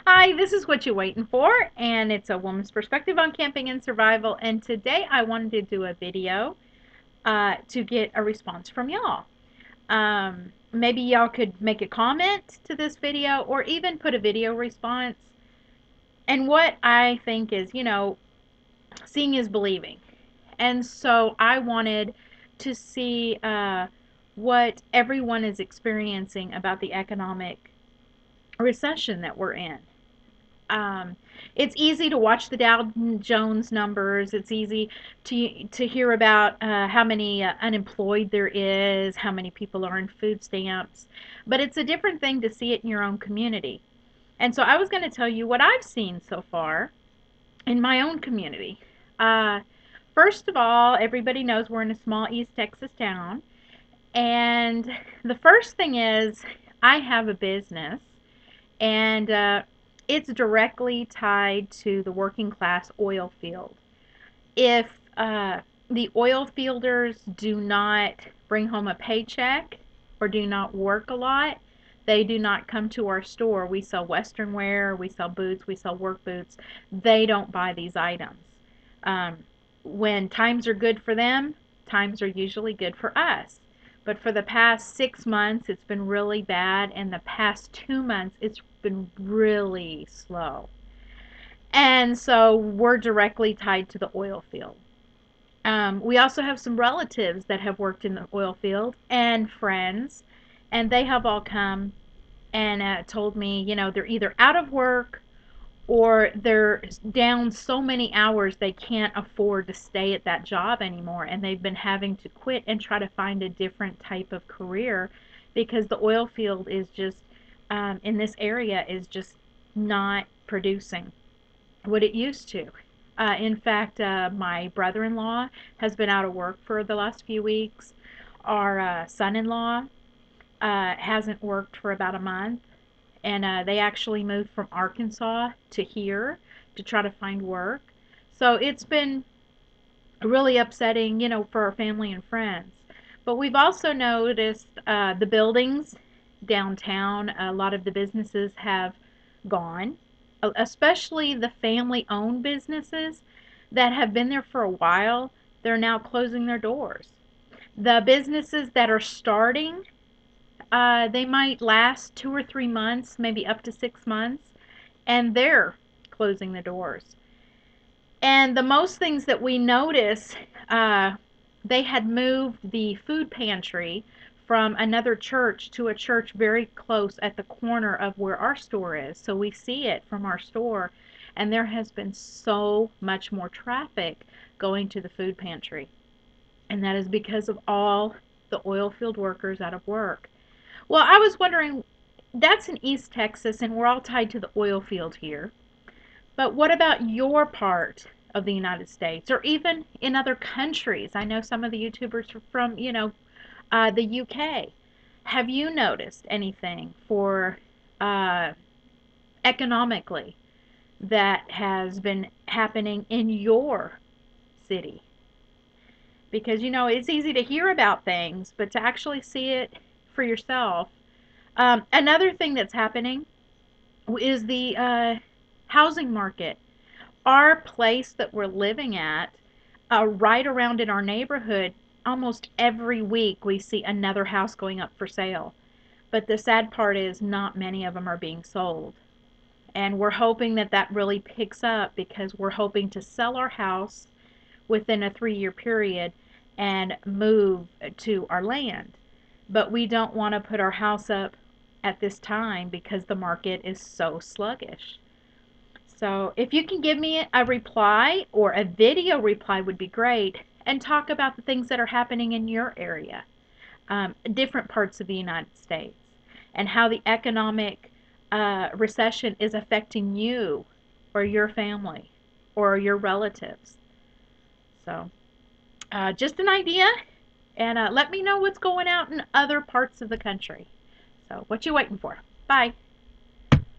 Hi, this is What You Waiting For, and it's a woman's perspective on camping and survival. And today I wanted to do a video to get a response from y'all. Maybe y'all could make a comment to this video or even put a video response. And what I think is, seeing is believing. And so I wanted to see what everyone is experiencing about the economic recession that we're in. Um, it's easy to watch the Dow Jones numbers. It's easy to hear about how many unemployed there is, how many people are on food stamps, but it's a different thing to see it in your own community. And so I was going to tell you what I've seen so far in my own community. Uh, First of all, everybody knows we're in a small East Texas town, and the first thing is I have a business and it's directly tied to the working class oil field. If the oil fielders do not bring home a paycheck or do not work a lot, they do not come to our store. We sell Western wear, we sell boots, we sell work boots. They don't buy these items. Um, when times are good for them, times are usually good for us. But for the past 6 months, it's been really bad, and the past 2 months, it's been really slow. And so we're directly tied to the oil field. We also have some relatives that have worked in the oil field and friends, and they have all come and told me, they're either out of work or they're down so many hours they can't afford to stay at that job anymore, and they've been having to quit and try to find a different type of career because the oil field is just in this area is just not producing what it used to. In fact, my brother-in-law has been out of work for the last few weeks. Our son-in-law hasn't worked for about a month, and they actually moved from Arkansas to here to try to find work. So it's been really upsetting, for our family and friends. But we've also noticed the buildings downtown, a lot of the businesses have gone, especially the family owned businesses that have been there for a while. They're now closing their doors. The businesses that are starting, they might last 2 or 3 months, maybe up to 6 months, and they're closing the doors. And the most things that we notice, they had moved the food pantry from another church to a church very close at the corner of where our store is. So we see it from our store, and there has been so much more traffic going to the food pantry. And that is because of all the oil field workers out of work. Well, I was wondering, that's in East Texas, and we're all tied to the oil field here. But what about your part of the United States or even in other countries? I know some of the YouTubers are from, the UK. Have you noticed anything for uh, economically that has been happening in your city? Because, it's easy to hear about things, but to actually see it for yourself. Another thing that's happening is the housing market. Our place that we're living at, right around in our neighborhood, almost every week we see another house going up for sale. But the sad part is not many of them are being sold. And we're hoping that that really picks up because we're hoping to sell our house within a 3-year period and move to our land. But we don't want to put our house up at this time because the market is so sluggish. So if you can give me a reply or a video reply would be great, and talk about the things that are happening in your area, different parts of the United States, and how the economic recession is affecting you or your family or your relatives. So just an idea, and let me know what's going out in other parts of the country. So what you waiting for? Bye.